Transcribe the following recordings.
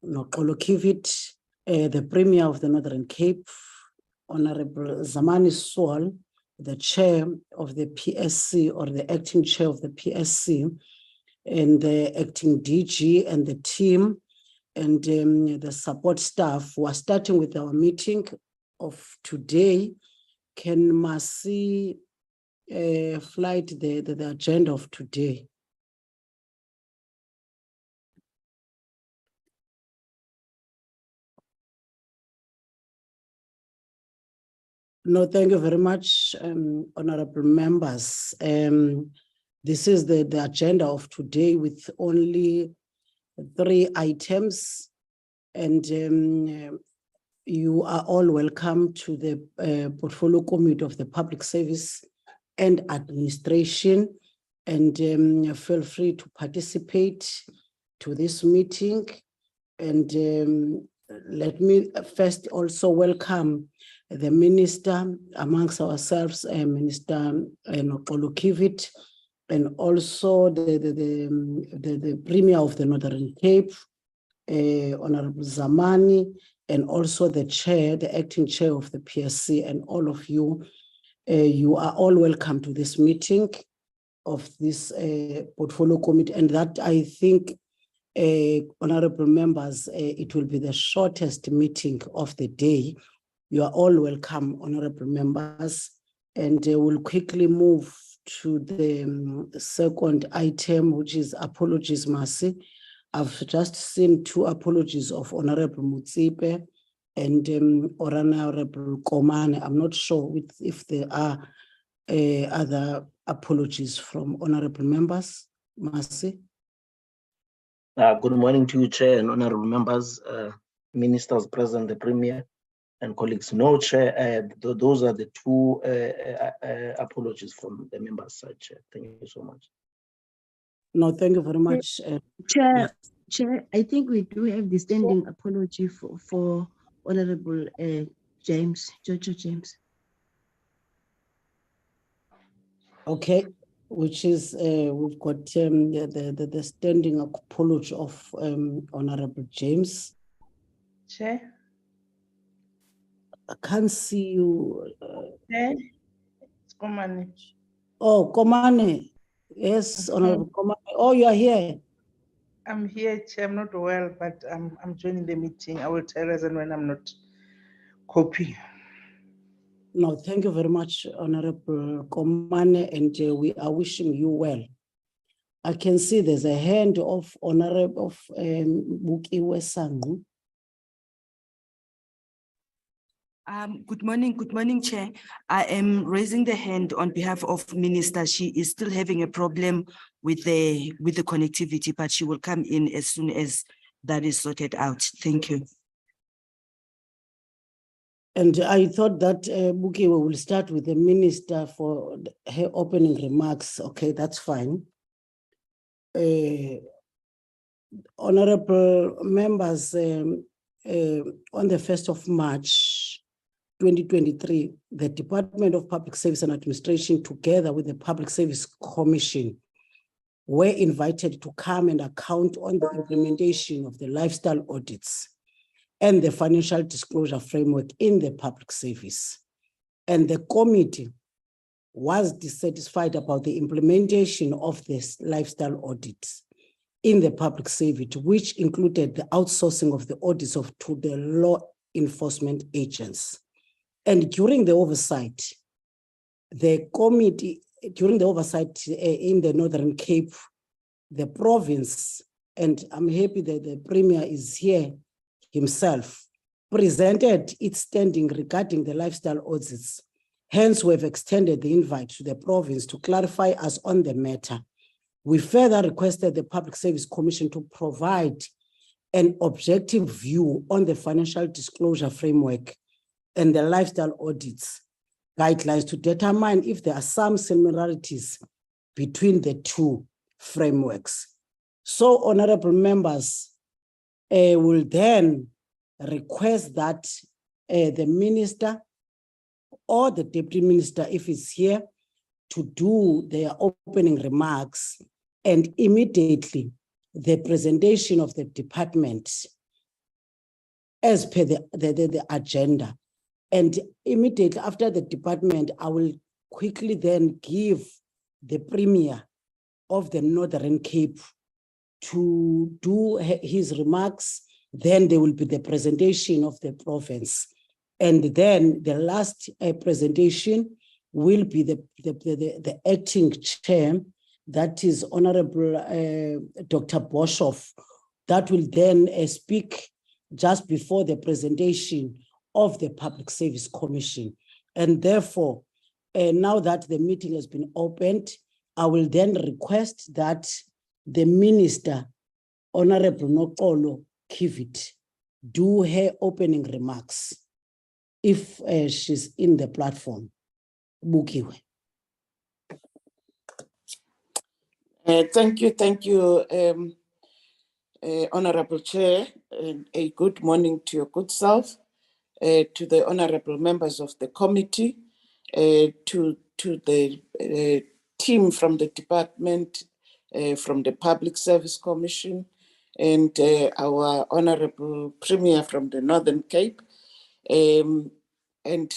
Noxolokivit, the Premier of the Northern Cape, Honorable Zamani Swal, the Chair of the PSC or the Acting Chair of the PSC, and the Acting DG and the team, and the support staff who are starting with our meeting of today. Can Masi flight the agenda of today? No, thank you very much, honorable members. This is the agenda of today with only 3 items, and you are all welcome to the Portfolio Committee of the Public Service and Administration, and feel free to participate to this meeting. And let me first also welcome the Minister amongst ourselves, Minister Noxolokivit, and also the Premier of the Northern Cape, Honorable Zamani, and also the Chair, the Acting Chair of the PSC, and all of you. You are all welcome to this meeting of this Portfolio Committee, and that I think, honorable members, it will be the shortest meeting of the day. You are all welcome, honorable members, and we'll quickly move to the second item, which is apologies, Masi. I've just seen 2 apologies of Honorable Mutsipe and Honorable Komane. I'm not sure if there are other apologies from honorable members. Masi. Good morning to you, Chair, and honorable members, ministers present, the Premier, and colleagues. No, Chair, those are the 2 apologies from the members' side, Chair. Thank you so much. No, thank you very much. Chair, I think we do have the standing apology for Honorable James, Jojo James. Okay, which is, we've got the standing apology of Honorable James. Chair. I can't see you. Chair, it's Komane. Oh, Komane. Yes, Honorable Komane. Oh, you are here. I'm here, Chair. I'm not well, but I'm joining the meeting. I will tell us when I'm not copying. No, thank you very much, Honorable Komane, and we are wishing you well. I can see there's a hand of Honorable Bukiwe Sangu. Good morning, Chair. I am raising the hand on behalf of Minister. She is still having a problem with the connectivity, but she will come in as soon as that is sorted out. Thank you. And I thought that Bukiwe will start with the Minister for her opening remarks. Okay, that's fine. Honorable members, on the 1st of March, 2023, the Department of Public Service and Administration, together with the Public Service Commission, were invited to come and account on the implementation of the lifestyle audits and the financial disclosure framework in the public service. And the committee was dissatisfied about the implementation of this lifestyle audits in the public service, which included the outsourcing of the audits to the law enforcement agents. And during the oversight, the committee, in the Northern Cape, the province, and I'm happy that the Premier is here himself, presented its standing regarding the lifestyle audits. Hence, we have extended the invite to the province to clarify us on the matter. We further requested the Public Service Commission to provide an objective view on the financial disclosure framework and the lifestyle audits guidelines to determine if there are some similarities between the 2 frameworks. So, honorable members, will then request that the minister or the deputy minister, if it's here, to do their opening remarks, and immediately the presentation of the department as per the agenda. And immediately after the department, I will quickly then give the Premier of the Northern Cape to do his remarks. Then there will be the presentation of the province. And then the last presentation will be the acting chair, that is Honorable Dr. Boshoff, that will then speak just before the presentation of the Public Service Commission. And therefore, now that the meeting has been opened, I will then request that the Minister, Honorable Nokolo Kivit, do her opening remarks if she's in the platform. Bukiwe. Thank you, Honorable Chair, and a good morning to your good self, to the honorable members of the committee, to the team from the department, from the Public Service Commission, and our honorable Premier from the Northern Cape, and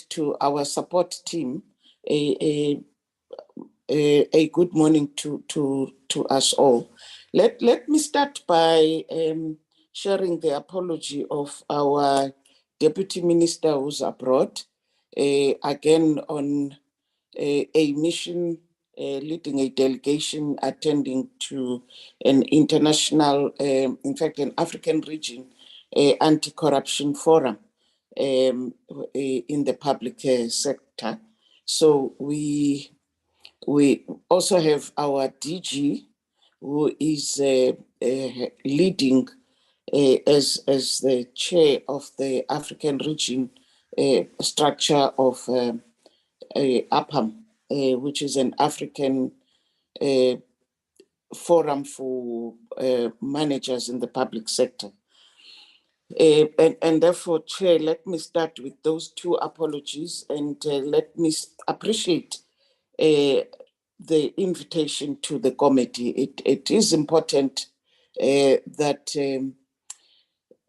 to our support team. A good morning to us all. Let me start by sharing the apology of our Deputy Minister who's abroad, again on a mission, leading a delegation attending to an international, in fact, an African region anti-corruption forum in the public sector. So we also have our DG, who is leading as the chair of the African region structure of APAM, which is an African forum for managers in the public sector. And therefore, Chair, let me start with those two apologies, and let me appreciate the invitation to the committee. It is important that,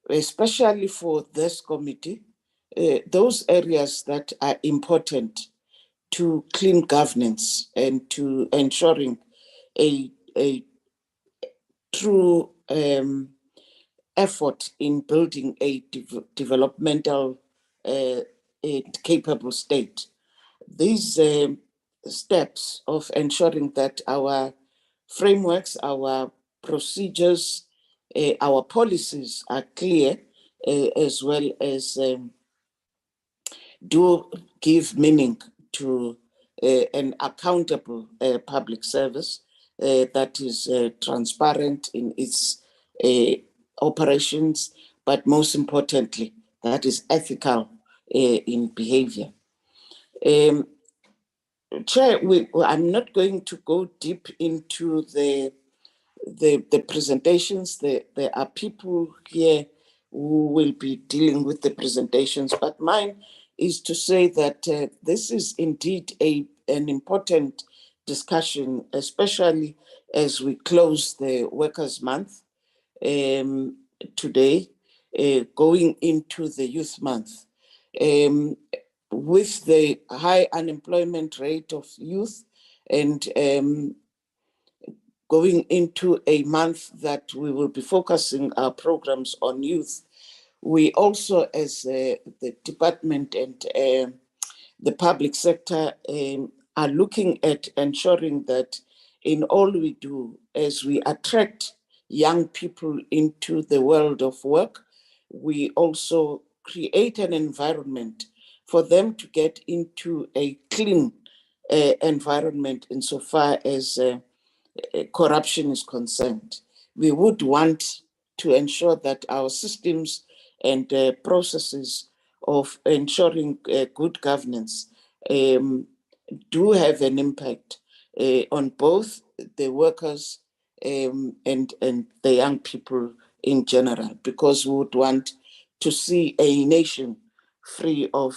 especially for this committee, those areas that are important to clean governance and to ensuring a true effort in building a developmental capable state. These steps of ensuring that our frameworks, our procedures, our policies are clear, as well as do give meaning to an accountable public service that is transparent in its operations, but most importantly, that is ethical in behavior. Chair, I'm not going to go deep into the presentations. There are people here who will be dealing with the presentations, but mine is to say that this is indeed an important discussion, especially as we close the Workers' Month today, going into the Youth Month. With the high unemployment rate of youth and going into a month that we will be focusing our programs on youth, we also, as the department and the public sector, are looking at ensuring that in all we do, as we attract young people into the world of work, we also create an environment for them to get into a clean environment insofar as corruption is concerned. We would want to ensure that our systems and processes of ensuring good governance do have an impact on both the workers and the young people in general, because we would want to see a nation free of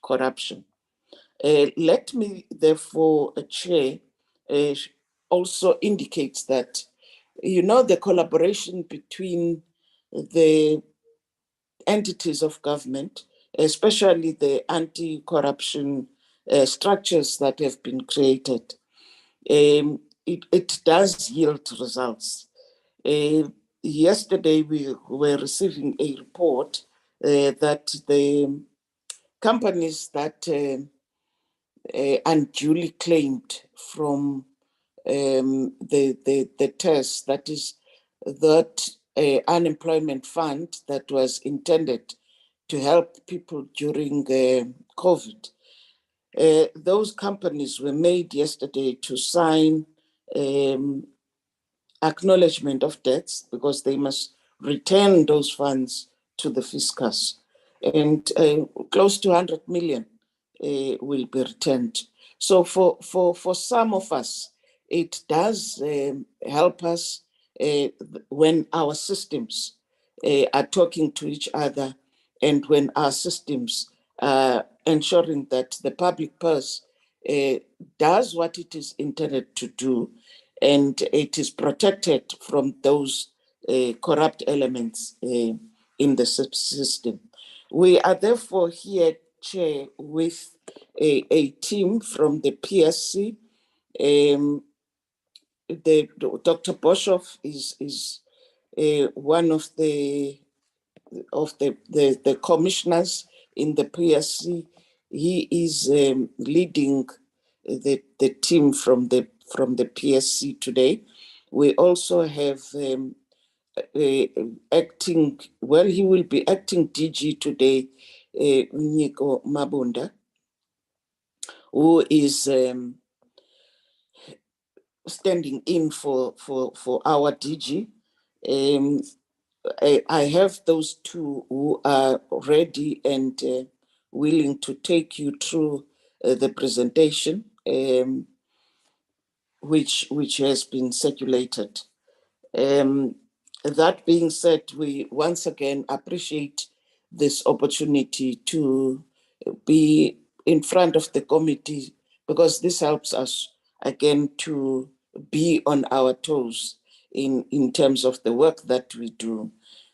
corruption. Let me therefore, Chair, also indicates that, the collaboration between the entities of government, especially the anti-corruption structures that have been created. It does yield results. Yesterday, we were receiving a report that the companies that unduly claimed from the test, that is, that unemployment fund that was intended to help people during COVID. Those companies were made yesterday to sign acknowledgement of debts because they must return those funds to the fiscus. And close to 100 million will be returned. So for some of us, it does help us when our systems are talking to each other, and when our systems are ensuring that the public purse does what it is intended to do, and it is protected from those corrupt elements in the system. We are therefore here, Chair, with a team from the PSC. Dr. Boshoff is one of the commissioners in the PSC. He is leading the team from the PSC today. We also have acting, well, he will be acting DG today, Nico Mabunda, who is standing in for our DG. I have those two who are ready and willing to take you through the presentation, which has been circulated. That being said, we once again appreciate this opportunity to be in front of the committee, because this helps us again to be on our toes in terms of the work that we do.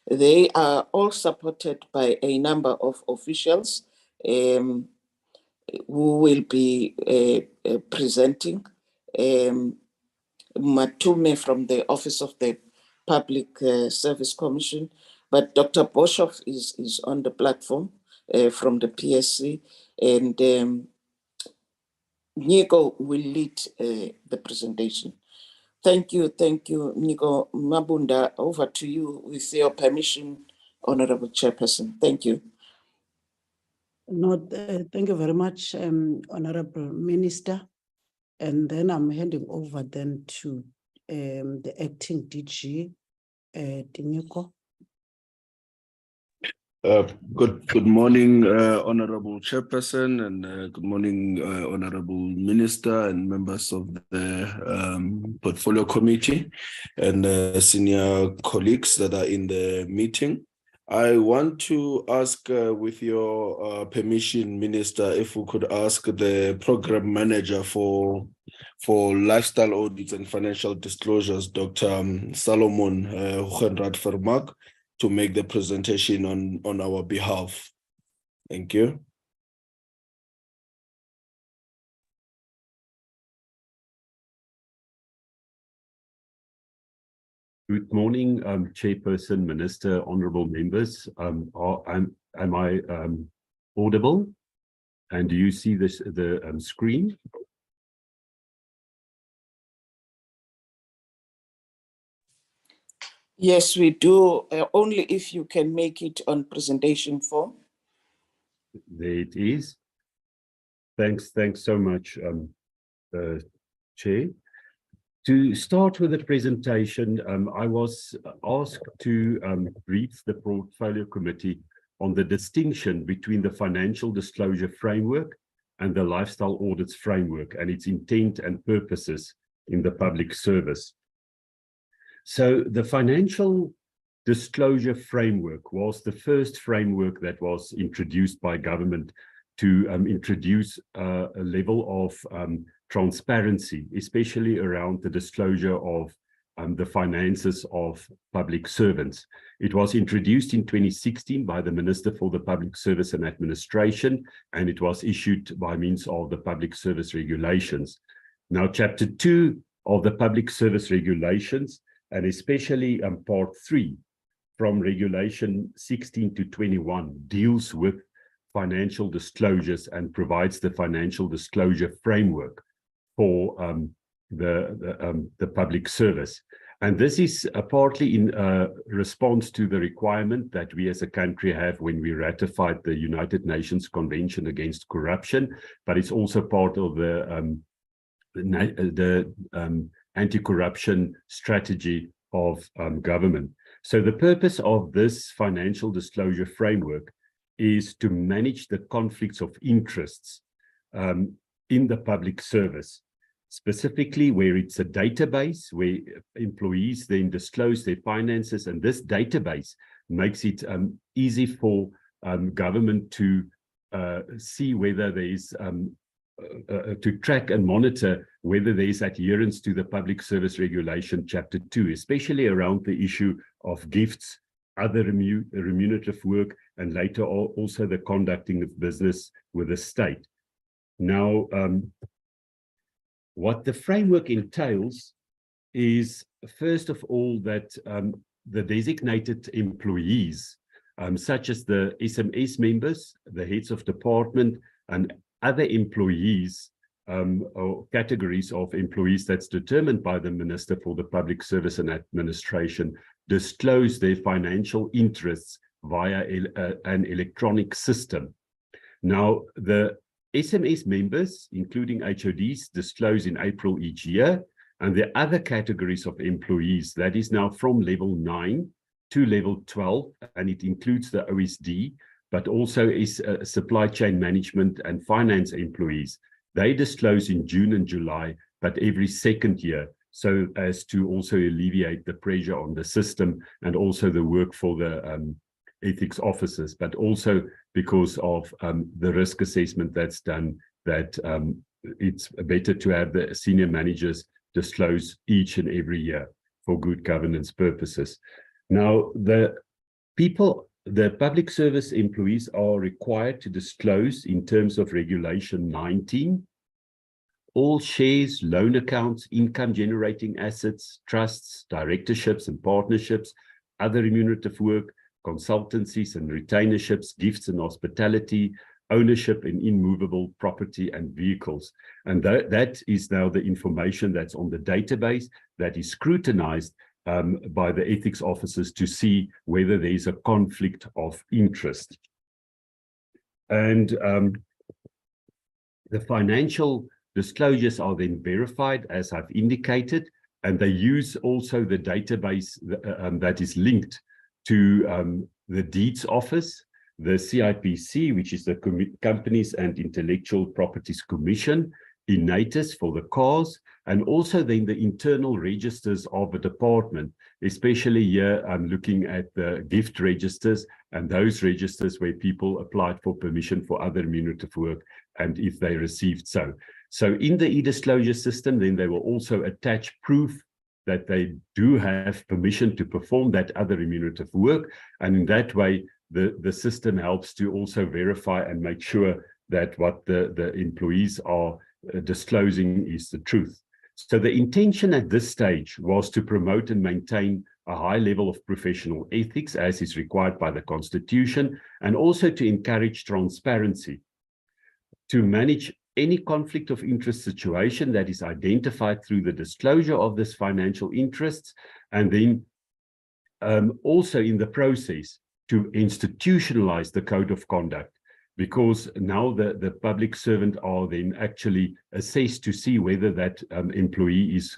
They are all supported by a number of officials who will be presenting. Matume from the Office of the Public Service Commission, but Dr. Boshoff is on the platform from the PSC, and Nico will lead the presentation. Thank you, Nico. Mabunda, over to you with your permission, Honorable Chairperson. Thank you. No, thank you very much, Honorable Minister. And then I'm handing over then to the acting DG, Tinyuko. Good morning, Honorable Chairperson, and good morning, Honorable Minister and members of the Portfolio Committee and senior colleagues that are in the meeting. I want to ask, with your permission, Minister, if we could ask the Program Manager for Lifestyle Audits and Financial Disclosures, Dr. Solomon Vermaak, to make the presentation on our behalf. Thank you. Good morning, Chairperson, Minister, honorable members. Am I audible? And do you see the screen? Yes, we do. Only if you can make it on presentation form. There it is. Thanks so much, Chair. To start with the presentation, I was asked to brief the Portfolio Committee on the distinction between the Financial Disclosure Framework and the Lifestyle Audits Framework and its intent and purposes in the public service. So the Financial Disclosure Framework was the first framework that was introduced by government to introduce a level of transparency, especially around the disclosure of the finances of public servants. It was introduced in 2016 by the Minister for the Public Service and Administration, and it was issued by means of the Public Service Regulations. Now, Chapter 2 of the Public Service Regulations, and especially Part 3 from Regulation 16 to 21, deals with financial disclosures and provides the financial disclosure framework for the public service. And this is partly in response to the requirement that we as a country have when we ratified the United Nations Convention Against Corruption, but it's also part of the anti-corruption strategy of government. So the purpose of this financial disclosure framework is to manage the conflicts of interests in the public service, specifically where it's a database where employees then disclose their finances, and this database makes it easy for government to see whether there is to track and monitor whether there is adherence to the Public Service Regulation Chapter 2, especially around the issue of gifts, other remunerative work, and later also the conducting of business with the state. Now, what the framework entails is, first of all, that the designated employees, such as the SMS members, the heads of department, and other employees or categories of employees that's determined by the Minister for the Public Service and Administration, disclose their financial interests via an electronic system. Now, the SMS members, including HODs, disclose in April each year, and the other categories of employees, that is now from level 9 to level 12, and it includes the OSD, but also is supply chain management and finance employees. They disclose in June and July, but every second year, so as to also alleviate the pressure on the system and also the work for the ethics officers, but also because of the risk assessment that's done, that it's better to have the senior managers disclose each and every year for good governance purposes. Now, the public service employees are required to disclose, in terms of Regulation 19, all shares, loan accounts, income generating assets, trusts, directorships and partnerships, other remunerative work, consultancies and retainerships, gifts and hospitality, ownership in immovable property and vehicles. And that is now the information that's on the database that is scrutinized by the ethics officers to see whether there is a conflict of interest. And the financial disclosures are then verified, as I've indicated, and they use also the database that is linked to the Deeds Office, the CIPC, which is the Companies and Intellectual Properties Commission, INATIS for the cars, and also then the internal registers of the department, especially here I'm looking at the gift registers and those registers where people applied for permission for other remunerative work and if they received so. So in the e-disclosure system, then they will also attach proof that they do have permission to perform that other remunerative work. And in that way, the system helps to also verify and make sure that what the employees are disclosing is the truth. So the intention at this stage was to promote and maintain a high level of professional ethics as is required by the Constitution, and also to encourage transparency, to manage any conflict of interest situation that is identified through the disclosure of this financial interests, and then also in the process to institutionalize the code of conduct, because now the public servant are then actually assessed to see whether that employee is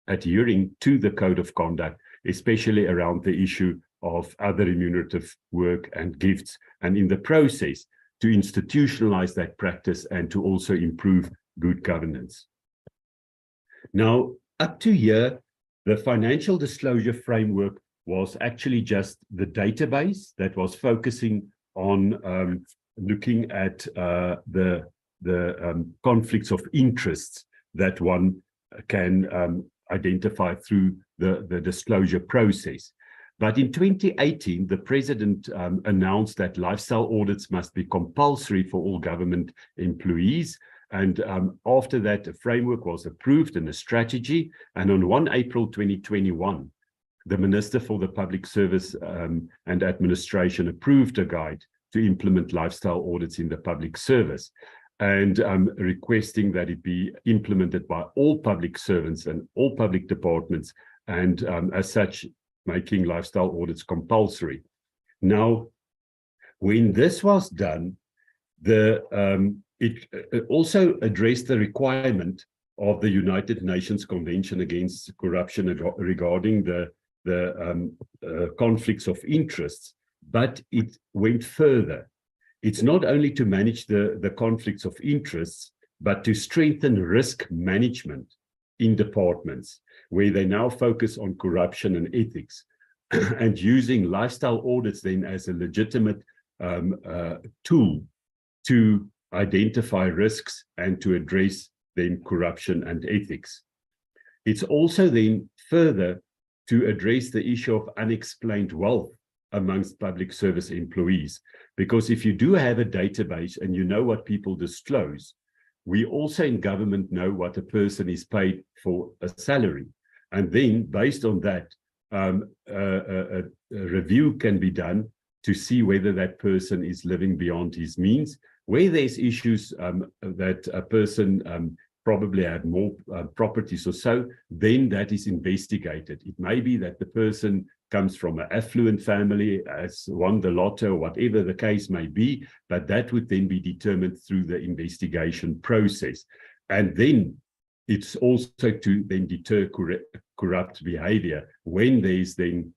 adhering to the code of conduct, especially around the issue of other remunerative work and gifts, and in the process to institutionalize that practice and to also improve good governance. Now, up to here, the financial disclosure framework was actually just the database that was focusing on looking at the conflicts of interests that one can identified through the disclosure process. But in 2018, the president announced that lifestyle audits must be compulsory for all government employees. And after that, a framework was approved and a strategy. And on 1 April 2021, the Minister for the Public Service and Administration approved a guide to implement lifestyle audits in the public service, and requesting that it be implemented by all public servants and all public departments, and as such, making lifestyle audits compulsory. Now, when this was done, it also addressed the requirement of the United Nations Convention Against Corruption regarding the conflicts of interests, but it went further. It's not only to manage the conflicts of interests, but to strengthen risk management in departments, where they now focus on corruption and ethics, and using lifestyle audits then as a legitimate tool to identify risks and to address then corruption and ethics. It's also then further to address the issue of unexplained wealth amongst public service employees, because if you do have a database and you know what people disclose, we also in government know what a person is paid for a salary. And then based on that, a review can be done to see whether that person is living beyond his means. Where there's issues that a person probably had more properties or so, then that is investigated. It may be that the person comes from an affluent family, has won the lotto, whatever the case may be, but that would then be determined through the investigation process. And then it's also to then deter corrupt behavior when there's then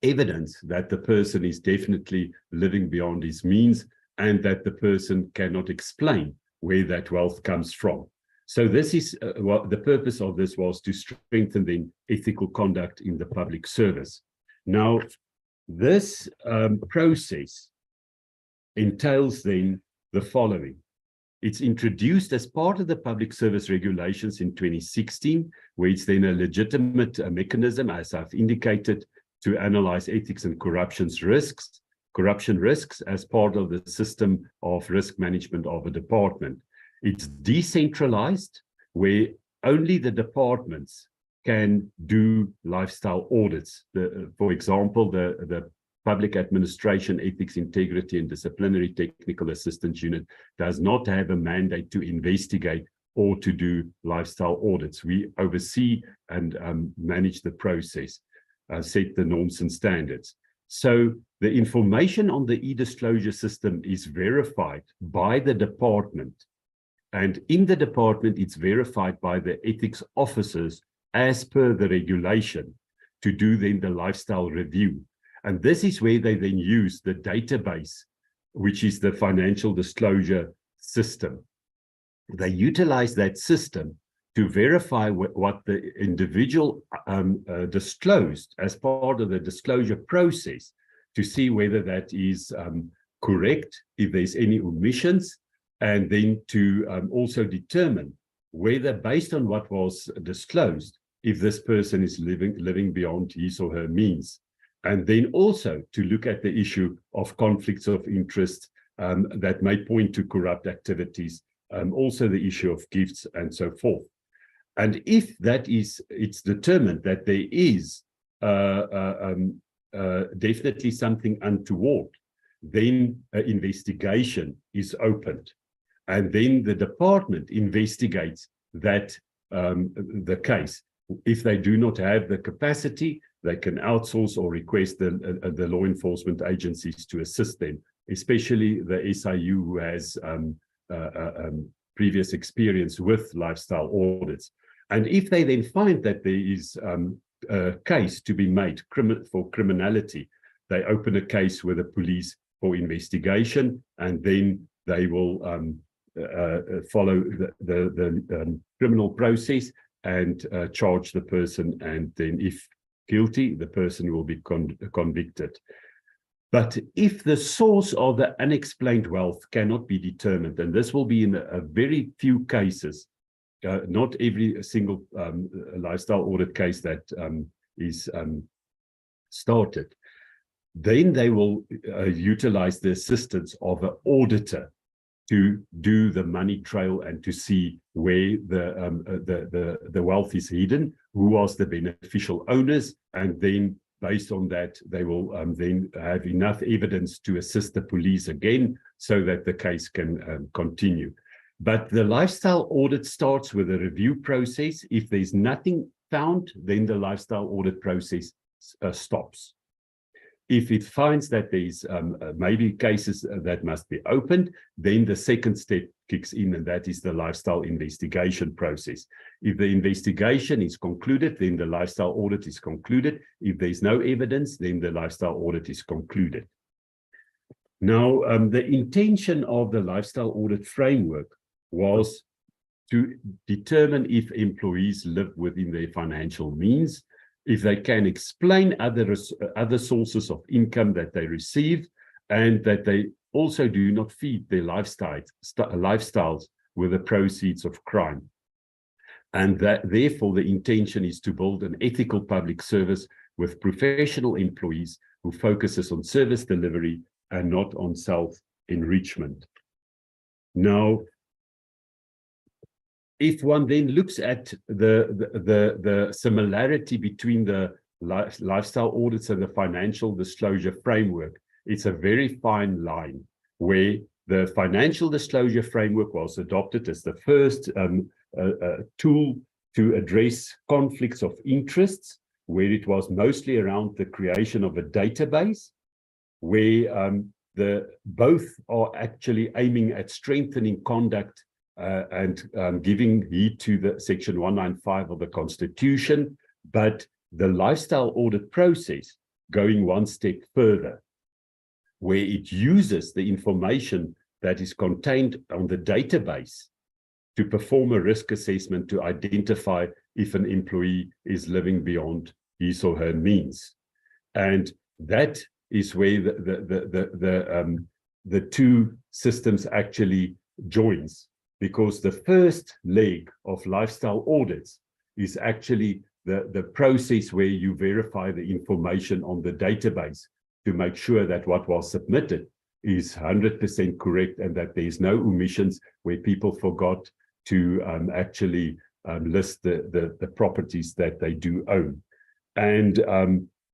evidence that the person is definitely living beyond his means and that the person cannot explain where that wealth comes from. So this is what the purpose of this was, to strengthen the ethical conduct in the public service. Now, this process entails then the following. It's introduced as part of the public service regulations in 2016, where it's then a legitimate mechanism, as I've indicated, to analyze ethics and corruption risks as part of the system of risk management of a department. It's decentralized, where only the departments can do lifestyle audits. For example, the Public Administration Ethics, Integrity and Disciplinary Technical Assistance Unit does not have a mandate to investigate or to do lifestyle audits. We oversee and manage the process, set the norms and standards. So the information on the e-disclosure system is verified by the department. And in the department, it's verified by the ethics officers as per the regulation to do then the lifestyle review. And this is where they then use the database, which is the financial disclosure system. They utilize that system to verify what the individual disclosed as part of the disclosure process, to see whether that is correct, if there's any omissions, and then to also determine whether, based on what was disclosed, if this person is living beyond his or her means. And then also to look at the issue of conflicts of interest that may point to corrupt activities, also the issue of gifts and so forth. And if that is, it's determined that there is definitely something untoward, then an investigation is opened. And then the department investigates that the case. If they do not have the capacity, they can outsource or request the law enforcement agencies to assist them, especially the SIU, who has previous experience with lifestyle audits. And if they then find that there is a case to be made for criminality, they open a case with the police for investigation, and then they will follow the criminal process and charge the person, and then if guilty, the person will be convicted. But if the source of the unexplained wealth cannot be determined, and this will be in a very few cases, not every single lifestyle audit case that is started. Then they will utilize the assistance of an auditor to do the money trail and to see where the wealth is hidden, who was the beneficial owners, and then based on that, they will then have enough evidence to assist the police again so that the case can continue. But the lifestyle audit starts with a review process. If there's nothing found, then the lifestyle audit process stops. If it finds that there's maybe cases that must be opened, then the second step kicks in, and that is the lifestyle investigation process. If the investigation is concluded, then the lifestyle audit is concluded. If there's no evidence, then the lifestyle audit is concluded. Now, the intention of the lifestyle audit framework was to determine if employees live within their financial means, if they can explain other sources of income that they receive, and that they also do not feed their lifestyles with the proceeds of crime. And that therefore the intention is to build an ethical public service with professional employees who focuses on service delivery and not on self-enrichment. Now, if one then looks at the similarity between the lifestyle audits and the financial disclosure framework, it's a very fine line where the financial disclosure framework was adopted as the first tool to address conflicts of interests, where it was mostly around the creation of a database, where both are actually aiming at strengthening conduct and giving heed to the Section 195 of the Constitution, but the lifestyle audit process going one step further, where it uses the information that is contained on the database to perform a risk assessment to identify if an employee is living beyond his or her means. And that is where the two systems actually joins, because the first leg of lifestyle audits is actually the process where you verify the information on the database to make sure that what was submitted is 100% correct and that there's no omissions where people forgot to actually list the properties that they do own. And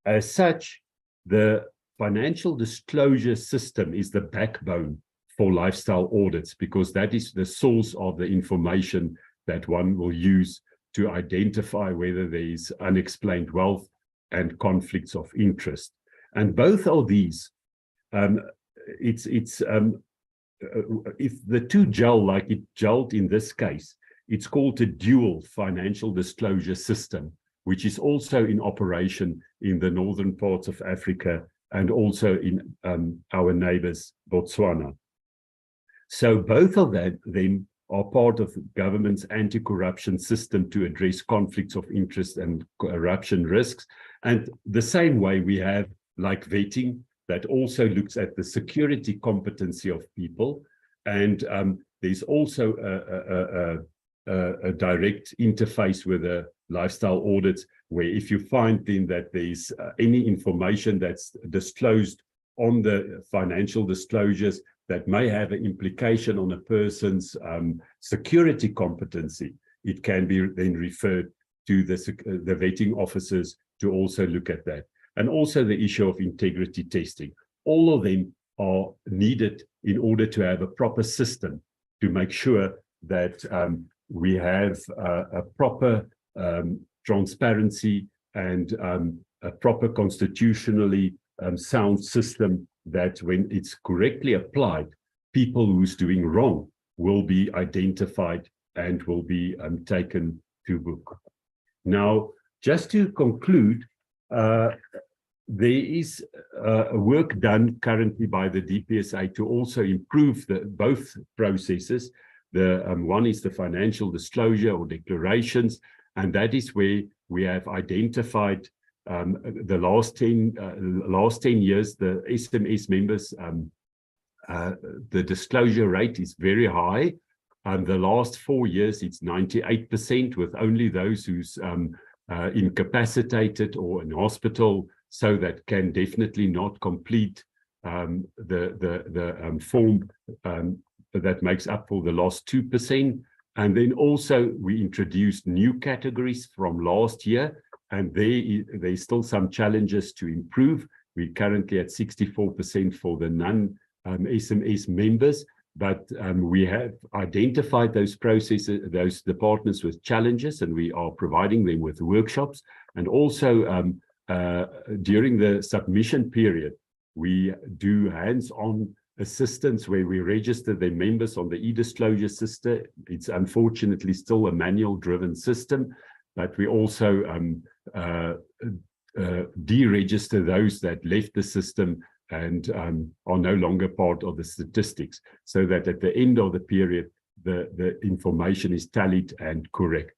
as such, the financial disclosure system is the backbone for lifestyle audits, because that is the source of the information that one will use to identify whether there is unexplained wealth and conflicts of interest. And both of these, if the two gel like it gelled in this case, it's called a dual financial disclosure system, which is also in operation in the northern parts of Africa and also in our neighbors, Botswana. So both of them are part of the government's anti-corruption system to address conflicts of interest and corruption risks. And the same way we have like vetting that also looks at the security competency of people. And there's also a direct interface with the lifestyle audits, where if you find then that there's any information that's disclosed on the financial disclosures that may have an implication on a person's security competency, it can be then referred to the vetting officers to also look at that. And also the issue of integrity testing. All of them are needed in order to have a proper system to make sure that we have a proper transparency and a proper constitutionally sound system that when it's correctly applied, people who's doing wrong will be identified and will be taken to book. Now, just to conclude, there is work done currently by the DPSA to also improve both processes. The one is the financial disclosure or declarations, and that is where we have identified the last 10 years, the SMS members, the disclosure rate is very high The last 4 years, it's 98%, with only those who's incapacitated or in hospital, so that can definitely not complete the form that makes up for the last 2%. And then also we introduced new categories from last year, and there's still some challenges to improve. We're currently at 64% for the non-SMS members, but we have identified those processes, those departments with challenges, and we are providing them with workshops. And also during the submission period, we do hands-on assistance where we register their members on the e-disclosure system. It's unfortunately still a manual-driven system, but we also deregister those that left the system and are no longer part of the statistics, so that at the end of the period, the information is tallied and correct.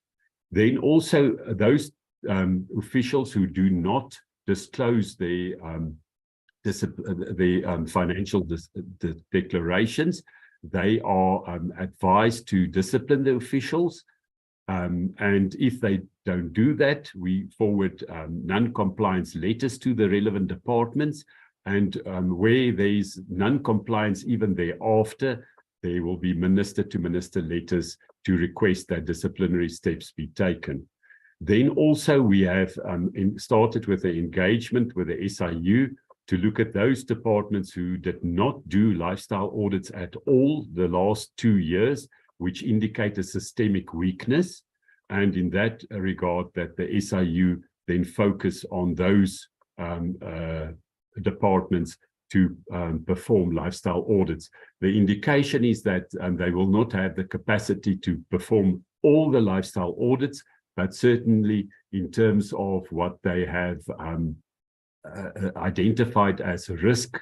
Then also those officials who do not disclose the financial declarations, they are advised to discipline the officials. And if they don't do that, we forward non-compliance letters to the relevant departments. And where there's non-compliance even thereafter, there will be minister-to-minister letters to request that disciplinary steps be taken. Then also we have started with the engagement with the SIU to look at those departments who did not do lifestyle audits at all the last 2 years, which indicate a systemic weakness. And in that regard, that the SIU then focus on those departments to perform lifestyle audits. The indication is that they will not have the capacity to perform all the lifestyle audits, but certainly in terms of what they have identified as risk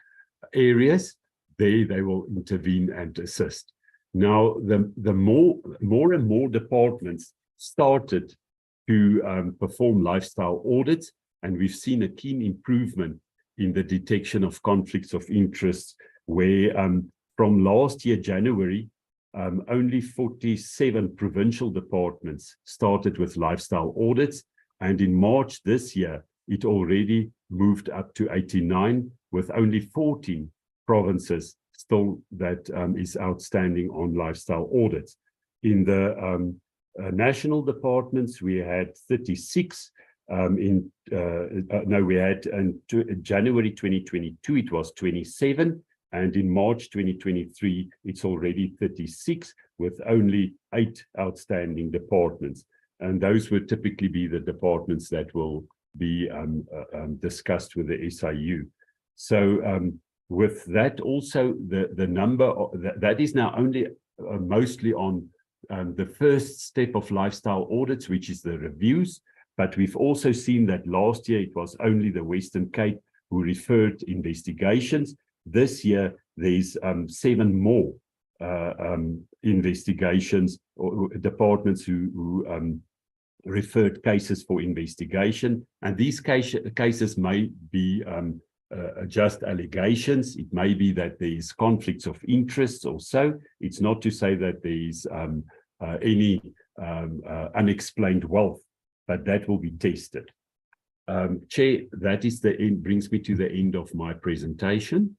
areas, they will intervene and assist. Now, the more and more departments started to perform lifestyle audits, and we've seen a keen improvement in the detection of conflicts of interest, where from last year, January, only 47 provincial departments started with lifestyle audits. And in March this year, it already moved up to 89, with only 14 provinces still that is outstanding on lifestyle audits. In the national departments, we had 36. In January 2022, it was 27. And in March 2023, it's already 36, with only 8 outstanding departments. And those would typically be the departments that will be discussed with the SIU. So with that also, the number that is now only mostly on the first step of lifestyle audits, which is the reviews. But we've also seen that last year it was only the Western Cape who referred investigations. This year there's 7 more investigations or departments who referred cases for investigation. And these cases may be just allegations. It may be that there's conflicts of interest or so. It's not to say that there's any unexplained wealth, but that will be tested. Chair, that is the end, brings me to the end of my presentation.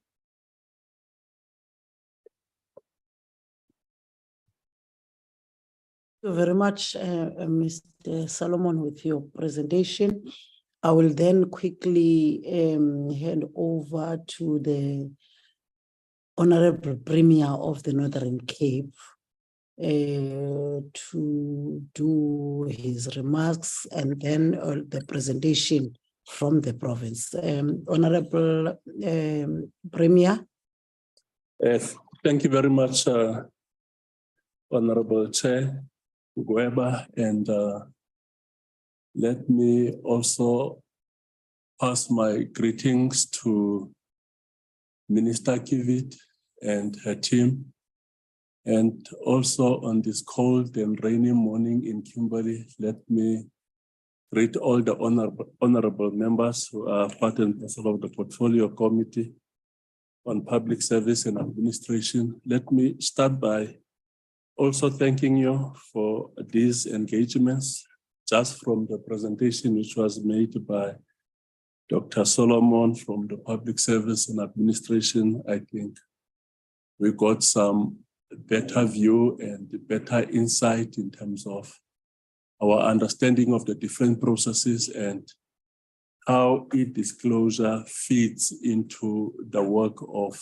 Thank you very much, Mr. Solomon, with your presentation. I will then quickly hand over to the Honorable Premier of the Northern Cape to do his remarks, and then the presentation from the province. Honorable Premier. Thank you very much, Honorable Chair Weber, and let me also pass my greetings to Minister Kivit and her team, and also on this cold and rainy morning in Kimberley, let me greet all the honorable members who are part and parcel of the Portfolio Committee on Public Service and Administration. Let me start by also thanking you for these engagements, just from the presentation which was made by Dr. Solomon from the Public Service and Administration. I think we got some better view and better insight in terms of our understanding of the different processes and how e-disclosure fits into the work of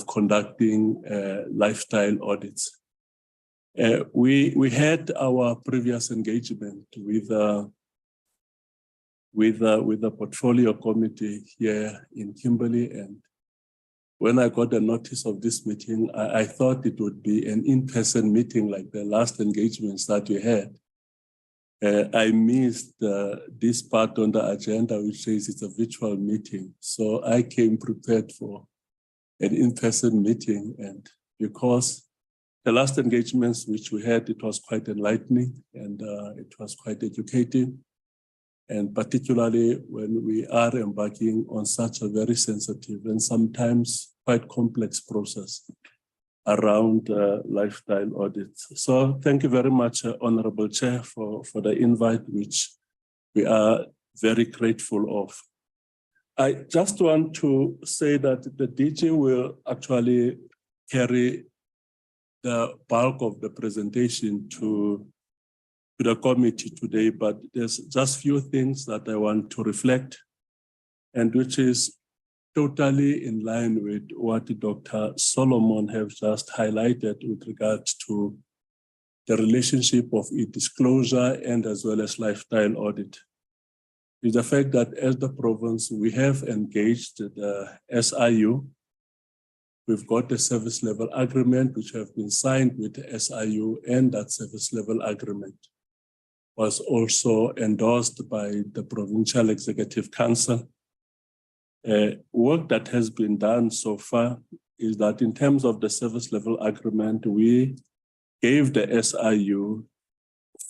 conducting lifestyle audits. We had our previous engagement with the portfolio committee here in Kimberley, and when I got the notice of this meeting, I thought it would be an in-person meeting like the last engagements that we had. I missed this part on the agenda, which says it's a virtual meeting. So I came prepared for an in-person meeting, and because the last engagements which we had, it was quite enlightening and it was quite educative. And particularly when we are embarking on such a very sensitive and sometimes quite complex process around lifestyle audits. So thank you very much, Honorable Chair, for the invite, which we are very grateful of. I just want to say that the DG will actually carry the bulk of the presentation to the committee today, but there's just few things that I want to reflect, and which is totally in line with what Dr. Solomon has just highlighted with regards to the relationship of e-disclosure and as well as lifestyle audit. Is the fact that as the province, we have engaged the SIU. We've got a service level agreement which have been signed with the SIU, and that service level agreement was also endorsed by the Provincial Executive Council. Work that has been done so far is that in terms of the service level agreement, we gave the SIU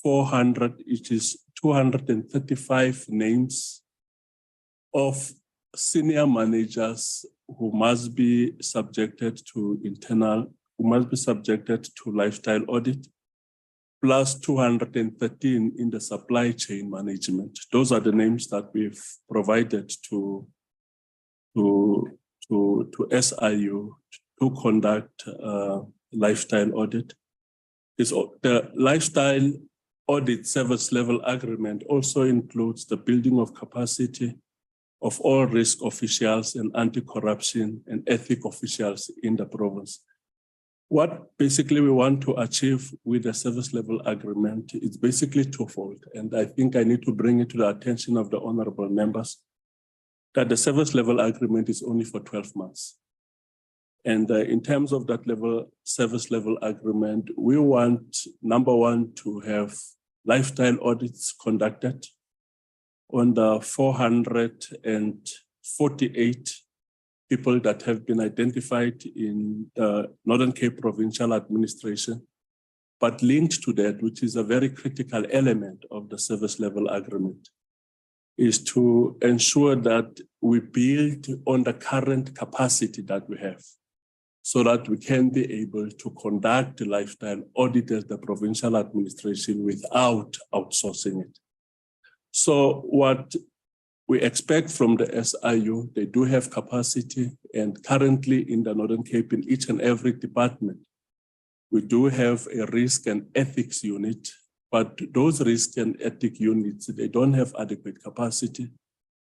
400, it is 235 names of senior managers who must be subjected to lifestyle audit, plus 213 in the supply chain management. Those are the names that we've provided to SIU to conduct lifestyle audit. The lifestyle audit service level agreement also includes the building of capacity of all risk officials and anti-corruption and ethic officials in the province. What basically we want to achieve with the service level agreement is basically twofold, and I think I need to bring it to the attention of the honorable members that the service level agreement is only for 12 months. And in terms of that service level agreement, we want, number one, to have lifestyle audits conducted on the 448 people that have been identified in the Northern Cape Provincial Administration. But linked to that, which is a very critical element of the service level agreement, is to ensure that we build on the current capacity that we have, so that we can be able to conduct the lifestyle audit as the provincial administration without outsourcing it. So what we expect from the SIU, they do have capacity, and currently in the Northern Cape, in each and every department, we do have a risk and ethics unit, but those risk and ethic units, they don't have adequate capacity.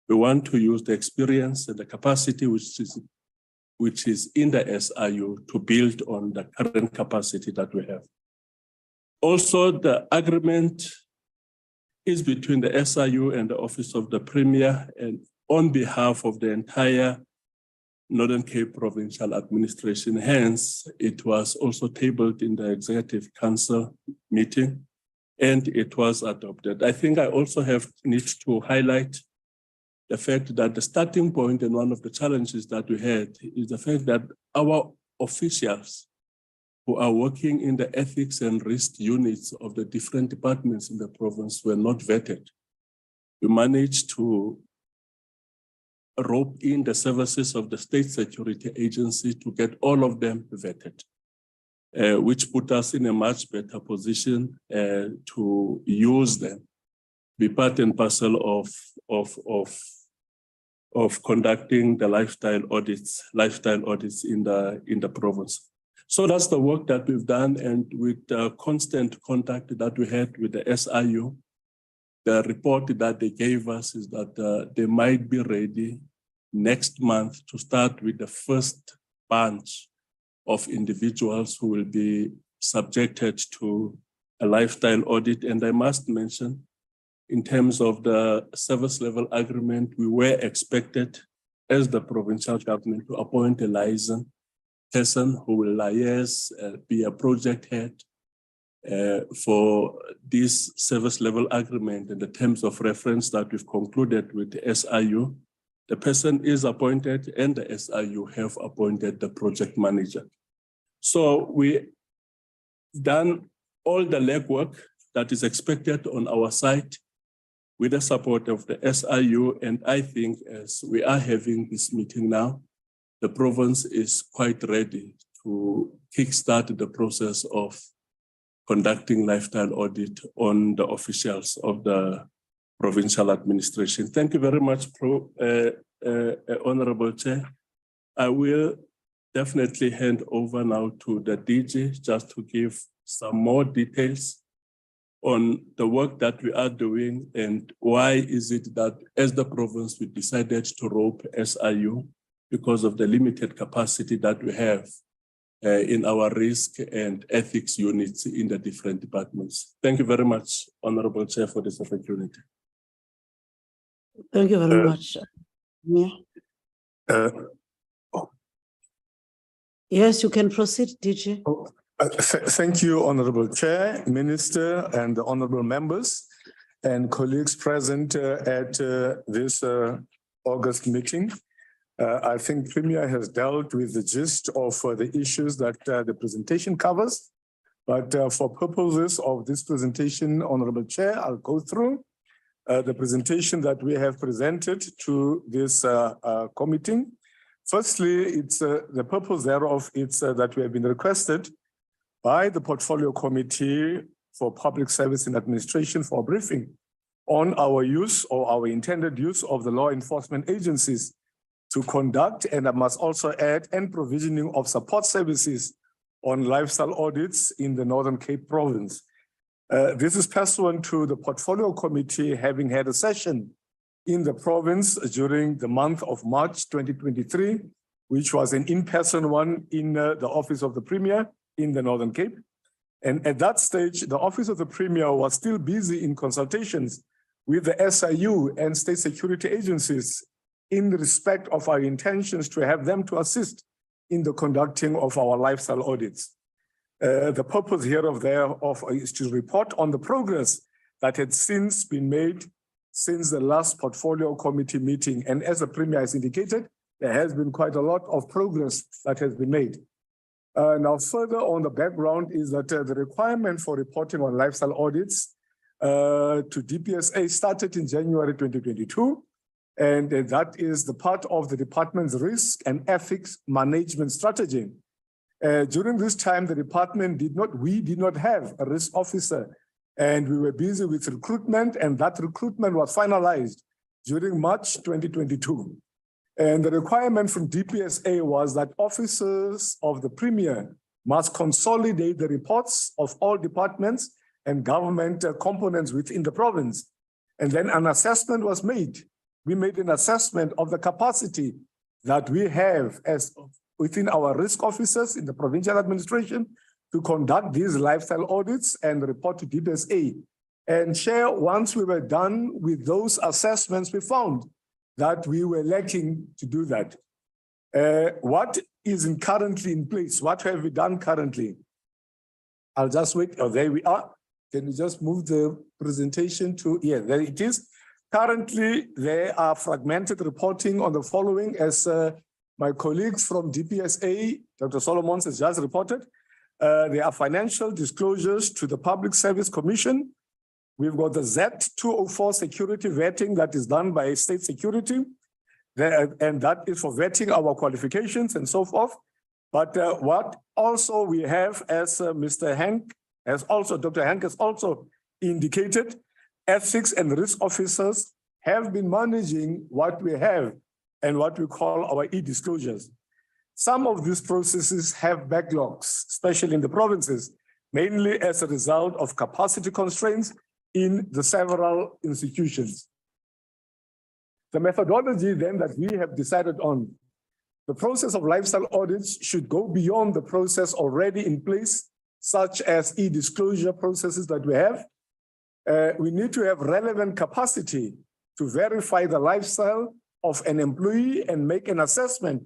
We want to use the experience and the capacity which is in the SIU to build on the current capacity that we have. Also, the agreement is between the SIU and the Office of the Premier, and on behalf of the entire Northern Cape Provincial Administration. Hence, it was also tabled in the Executive Council meeting, and it was adopted. I think I also need to highlight the fact that the starting point and one of the challenges that we had is the fact that our officials who are working in the ethics and risk units of the different departments in the province were not vetted. We managed to rope in the services of the State Security Agency to get all of them vetted. which put us in a much better position to use them, be part and parcel of conducting the lifestyle audits in the province. So that's the work that we've done, and with constant contact that we had with the SIU, the report that they gave us is that they might be ready next month to start with the first bunch of individuals who will be subjected to a lifestyle audit. And I must mention, in terms of the service level agreement, we were expected as the provincial government to appoint a licensed person who will liaise, be a project head for this service level agreement and the terms of reference that we've concluded with the SIU. The person is appointed and the SIU have appointed the project manager. So we done all the legwork that is expected on our side with the support of the SIU. And I think as we are having this meeting now, the province is quite ready to kickstart the process of conducting lifestyle audit on the officials of the provincial administration. Thank you very much, Honorable Chair. I will definitely hand over now to the DG just to give some more details on the work that we are doing and why is it that as the province we decided to rope SIU because of the limited capacity that we have in our risk and ethics units in the different departments. Thank you very much, Honorable Chair, for this opportunity. Thank you very much. Yeah. Yes, you can proceed, DG. Thank you, Honorable Chair, Minister, and the honorable members and colleagues present at this August meeting. I think Premier has dealt with the gist of the issues that the presentation covers, but for purposes of this presentation, Honorable Chair, I'll go through the presentation that we have presented to this committee. Firstly, it's the purpose thereof, it's that we have been requested by the Portfolio Committee for Public Service and Administration for a briefing on our use or our intended use of the law enforcement agencies to conduct, and I must also add, and provisioning of support services on lifestyle audits in the Northern Cape Province. This is pursuant to the Portfolio Committee having had a session in the province during the month of March 2023, which was an in-person one in the Office of the Premier in the Northern Cape. And at that stage, the Office of the Premier was still busy in consultations with the SIU and state security agencies in respect of our intentions to have them to assist in the conducting of our lifestyle audits. The purpose thereof is to report on the progress that had since been made since the last Portfolio Committee meeting. And as the Premier has indicated, there has been quite a lot of progress that has been made. Now, further on the background is that the requirement for reporting on lifestyle audits to DPSA started in January 2022. And that is the part of the department's risk and ethics management strategy. During this time, the department we did not have a risk officer, and we were busy with recruitment, and that recruitment was finalized during March 2022. And the requirement from DPSA was that officers of the Premier must consolidate the reports of all departments and government components within the province. And then an assessment was made. We made an assessment of the capacity that we have as within our risk officers in the provincial administration to conduct these lifestyle audits and report to DPSA. And Chair, once we were done with those assessments, we found that we were lacking to do that. What is currently in place? What have we done currently? I'll just wait. Oh, there we are. Can you just move the presentation to, yeah, there it is. Currently, there are fragmented reporting on the following, as my colleagues from DPSA, Dr. Solomons has just reported. There are financial disclosures to the Public Service Commission. We've got the Z204 security vetting that is done by state security, and that is for vetting our qualifications and so forth. But what also we have, as Mr. Hank has also, Dr. Hank has also indicated, ethics and risk officers have been managing what we have and what we call our e-disclosures. Some of these processes have backlogs, especially in the provinces, mainly as a result of capacity constraints in the several institutions. The methodology then that we have decided on, the process of lifestyle audits should go beyond the process already in place, such as e-disclosure processes that we have. We need to have relevant capacity to verify the lifestyle of an employee and make an assessment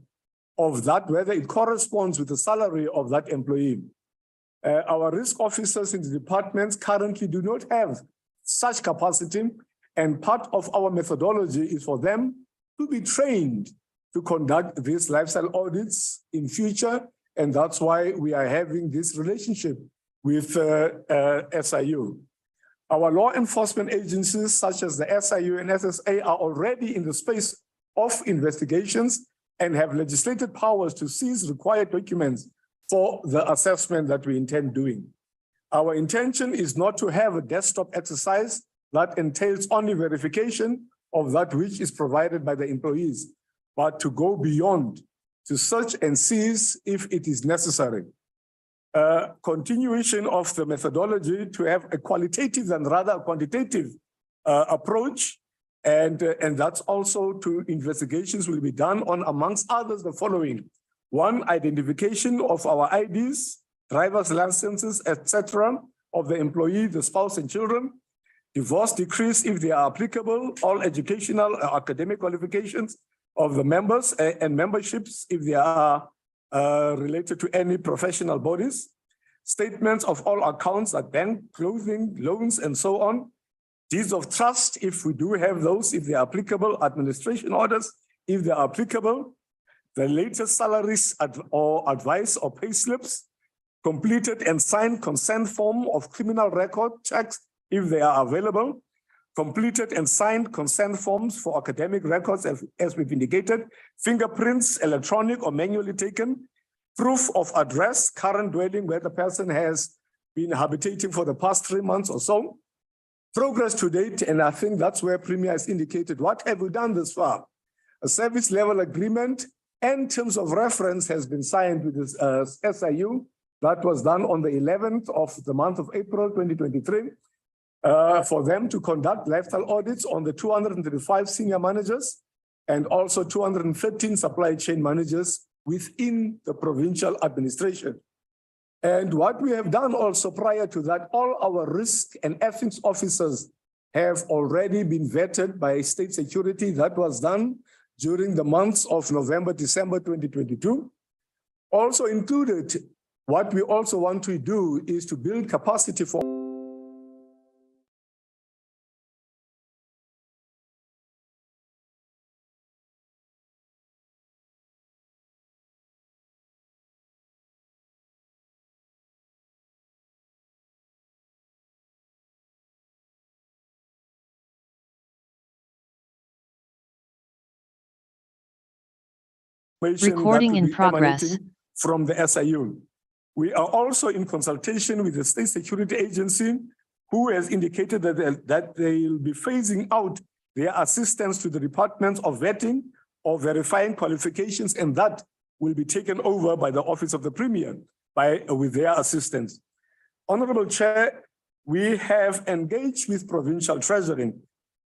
of that, whether it corresponds with the salary of that employee. Our risk officers in the departments currently do not have such capacity, and part of our methodology is for them to be trained to conduct these lifestyle audits in future, and that's why we are having this relationship with SIU. Our law enforcement agencies, such as the SIU and SSA, are already in the space of investigations and have legislated powers to seize required documents for the assessment that we intend doing. Our intention is not to have a desktop exercise that entails only verification of that which is provided by the employees, but to go beyond, to search and seize if it is necessary. Continuation of the methodology to have a qualitative and rather a quantitative approach, and that's also to investigations will be done on, amongst others, the following. One, identification of our IDs, driver's licenses, etc., of the employee, the spouse and children, divorce decrees if they are applicable, all educational academic qualifications of the members and memberships if they are related to any professional bodies, statements of all accounts like bank, clothing, loans, and so on, deeds of trust if we do have those, if they are applicable, administration orders if they are applicable, the latest salaries or advice or pay slips, completed and signed consent form of criminal record checks if they are available, completed and signed consent forms for academic records as we've indicated, fingerprints, electronic or manually taken, proof of address, current dwelling where the person has been habitating for the past 3 months or so, progress to date, and I think that's where Premier has indicated what have we done this far. A service level agreement and terms of reference has been signed with this SIU. That was done on the 11th of the month of April 2023 for them to conduct lifestyle audits on the 235 senior managers and also 213 supply chain managers within the provincial administration. And what we have done also prior to that, all our risk and ethics officers have already been vetted by state security. That was done during the months of November, December 2022. Also included, what we also want to do is to build capacity for Recording in progress. From the SIU. We are also in consultation with the State Security Agency, who has indicated that they will be phasing out their assistance to the departments of vetting or verifying qualifications, and that will be taken over by the Office of the Premier with their assistance. Honorable Chair, we have engaged with Provincial Treasury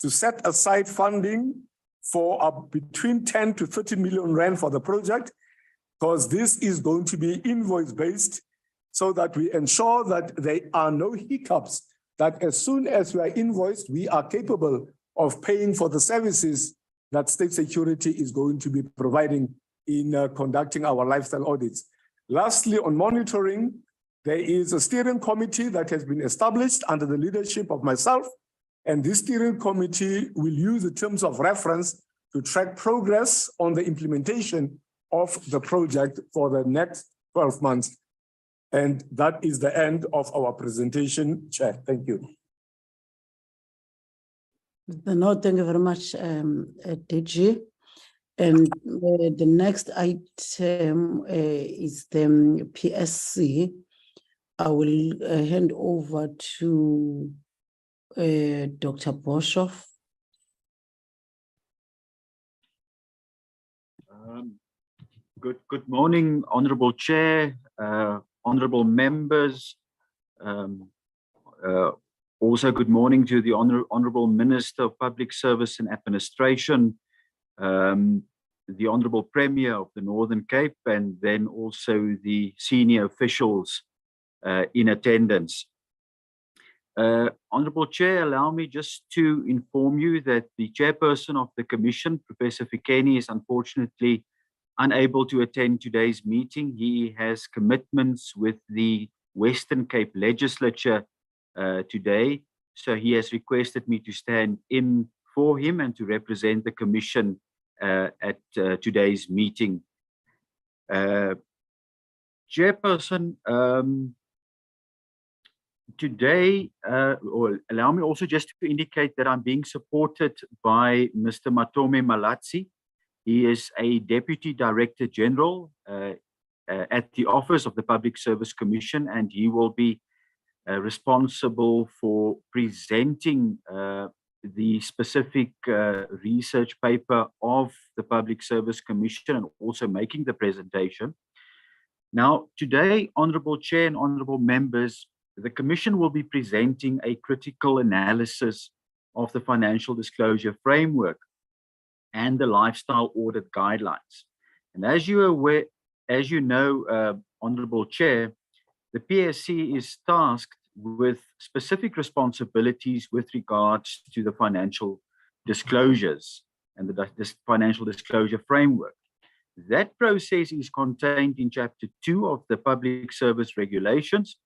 to set aside funding for between 10 to 30 million rand for the project, because this is going to be invoice-based so that we ensure that there are no hiccups, that as soon as we are invoiced, we are capable of paying for the services that state security is going to be providing in conducting our lifestyle audits. Lastly, on monitoring, there is a steering committee that has been established under the leadership of myself, and this steering committee will use the terms of reference to track progress on the implementation of the project for the next 12 months. And that is the end of our presentation, Chair. Thank you. No, thank you very much, DG. And the next item is the PSC. I will hand over to Dr. Boshoff. Good morning, Honorable Chair, honorable members. Also, good morning to the Honorable Minister of Public Service and Administration, the Honorable Premier of the Northern Cape, and then also the senior officials in attendance. Honorable Chair, allow me just to inform you that the chairperson of the Commission, Professor Fikeni, is unfortunately unable to attend today's meeting. He has commitments with the Western Cape Legislature today, so he has requested me to stand in for him and to represent the Commission at today's meeting. Chairperson, today, or allow me also just to indicate that I'm being supported by Mr. Matome Malatsi. He is a Deputy Director General at the Office of the Public Service Commission, and he will be responsible for presenting the specific research paper of the Public Service Commission and also making the presentation. Now, today, Honorable Chair and Honorable Members, the Commission will be presenting a critical analysis of the Financial Disclosure Framework and the Lifestyle Audit Guidelines. And as you are aware, as you know, Honorable Chair, the PSC is tasked with specific responsibilities with regards to the financial disclosures and the Financial Disclosure Framework. That process is contained in Chapter 2 of the Public Service Regulations.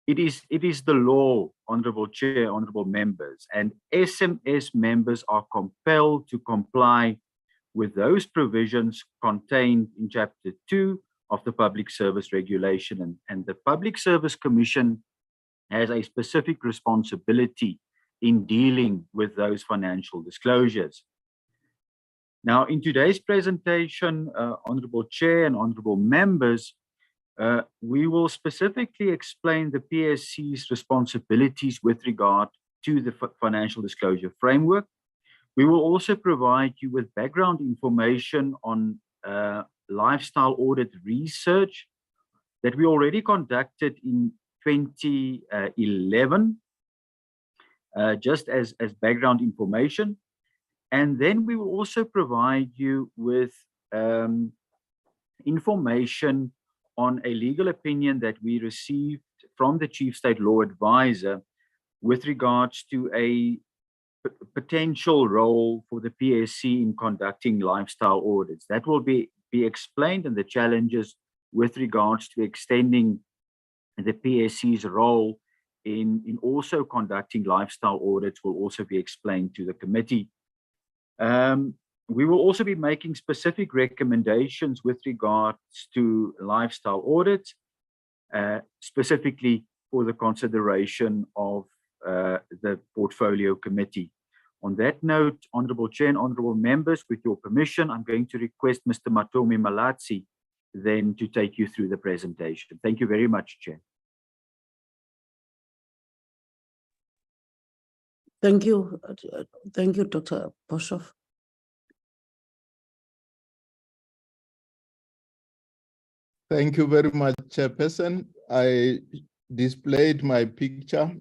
It is the law, Honorable Chair, Honorable Members, and SMS members are compelled to comply with those provisions contained in Chapter 2 of the Public Service Regulation. And the Public Service Commission has a specific responsibility in dealing with those financial disclosures. Now, in today's presentation, Honorable Chair and Honorable Members, we will specifically explain the PSC's responsibilities with regard to the Financial Disclosure Framework. We will also provide you with background information on lifestyle audit research that we already conducted in 2011, just as background information. And then we will also provide you with information on a legal opinion that we received from the Chief State Law Advisor with regards to a potential role for the PSC in conducting lifestyle audits. That will be explained, and the challenges with regards to extending the PSC's role in also conducting lifestyle audits will also be explained to the committee. We will also be making specific recommendations with regards to lifestyle audits, specifically for the consideration of the Portfolio Committee. On that note, Honorable Chair and Honorable Members, with your permission, I'm going to request Mr. Matome Malatsi then to take you through the presentation. Thank you very much, Chair. Thank you, Dr. Boshoff. Thank you very much, Chairperson. I displayed my picture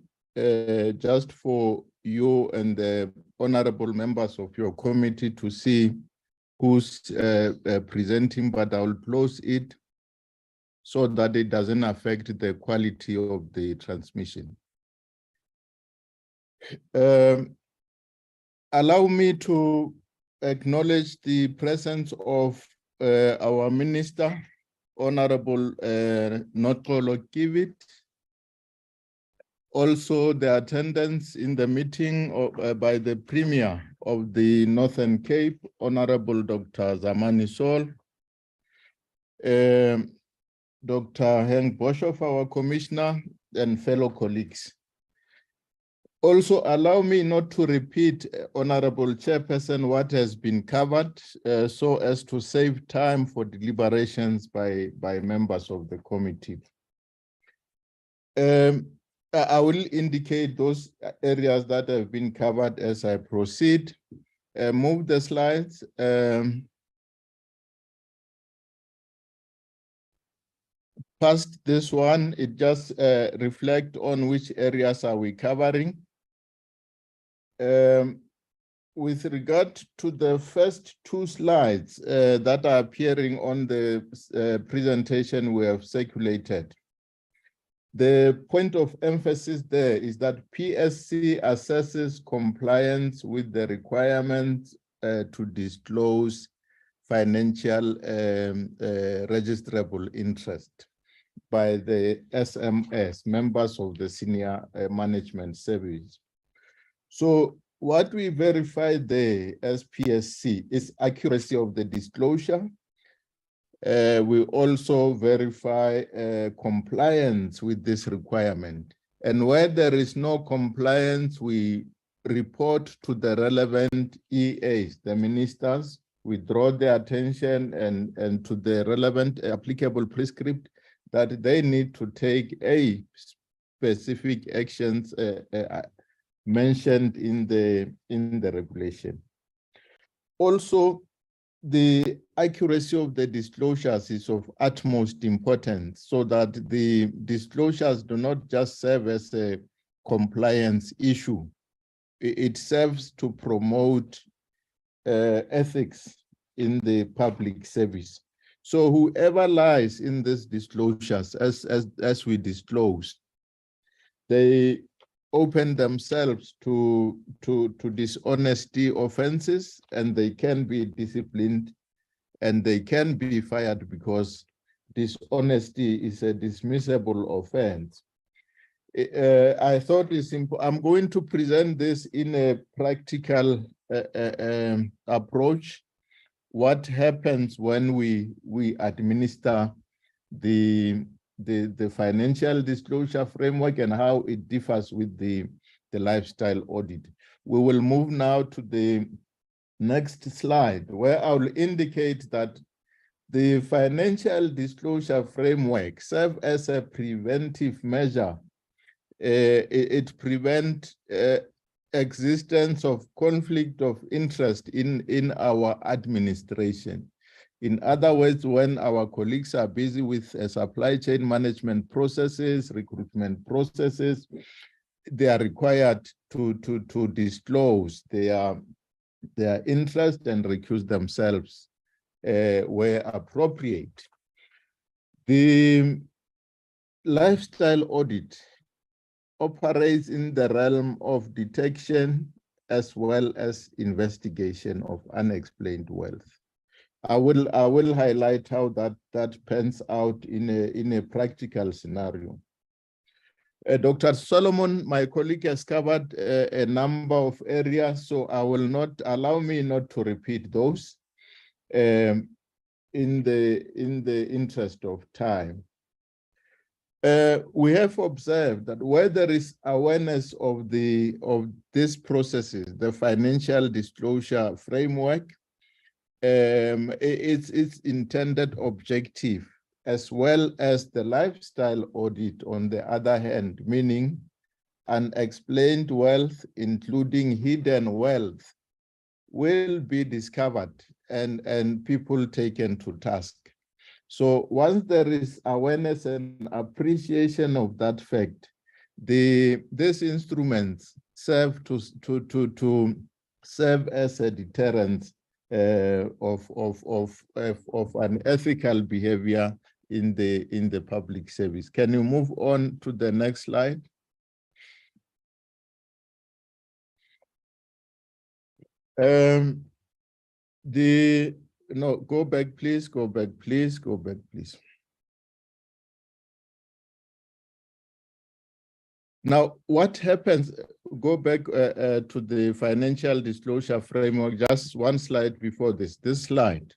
just for you and the honorable members of your committee to see who's presenting, but I'll close it so that it doesn't affect the quality of the transmission. Allow me to acknowledge the presence of our Minister, Honorable Notolo Kivit. Also, the attendance in the meeting by the Premier of the Northern Cape, Honorable Dr. Zamani Sol, Dr. Henk Boshoff, our Commissioner, and fellow colleagues. Also, allow me not to repeat, Honorable Chairperson, what has been covered so as to save time for deliberations by members of the committee. I will indicate those areas that have been covered as I proceed. Move the slides. Past this one, it just reflect on which areas are we covering. With regard to the first two slides that are appearing on the presentation we have circulated, the point of emphasis there is that PSC assesses compliance with the requirements to disclose financial registrable interest by the SMS, members of the senior management service. So what we verify there as PSC is accuracy of the disclosure. We also verify compliance with this requirement. And where there is no compliance, we report to the relevant EAs, the ministers. We draw their attention and to the relevant applicable prescript that they need to take a specific actions mentioned in the regulation. Also, the accuracy of the disclosures is of utmost importance so that the disclosures do not just serve as a compliance issue. It serves to promote ethics in the public service. So whoever lies in these disclosures, as we disclose, they open themselves to dishonesty offenses, and they can be disciplined and they can be fired because dishonesty is a dismissible offense. I thought it's simple. I'm going to present this in a practical approach. What happens when we administer the financial disclosure framework and how it differs with the lifestyle audit. We will move now to the next slide, where I will indicate that the financial disclosure framework serves as a preventive measure. It prevents existence of conflict of interest in our administration. In other words, when our colleagues are busy with supply chain management processes, recruitment processes, they are required to disclose their interest and recuse themselves where appropriate. The lifestyle audit operates in the realm of detection as well as investigation of unexplained wealth. I will highlight how that pans out in a practical scenario. Dr. Solomon, my colleague, has covered a number of areas, so I will not allow me not to repeat those in the interest of time. We have observed that where there is awareness of these processes, the financial disclosure framework, its intended objective, as well as the lifestyle audit on the other hand, meaning unexplained wealth, including hidden wealth, will be discovered and people taken to task. So once there is awareness and appreciation of that fact, these instruments serve to serve as a deterrent of an ethical behavior in the public service. Can you move on to the next slide? No, go back, please, go back, please, go back, please. Now, what happens, go back to the financial disclosure framework, just one slide before this slide.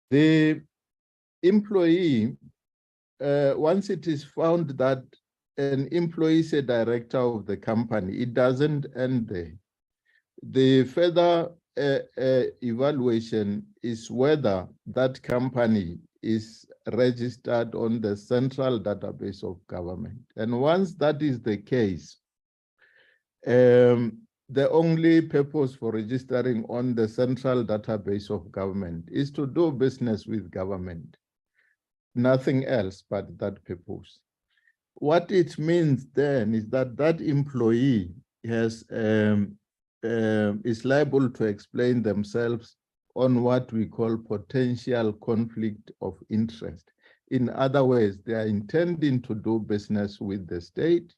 The employee, once it is found that an employee is a director of the company, it doesn't end there. The further evaluation is whether that company is registered on the central database of government. And once that is the case, the only purpose for registering on the central database of government is to do business with government. Nothing else but that purpose. What it means then is that that employee has is liable to explain themselves on what we call potential conflict of interest. In other words, they are intending to do business with the state,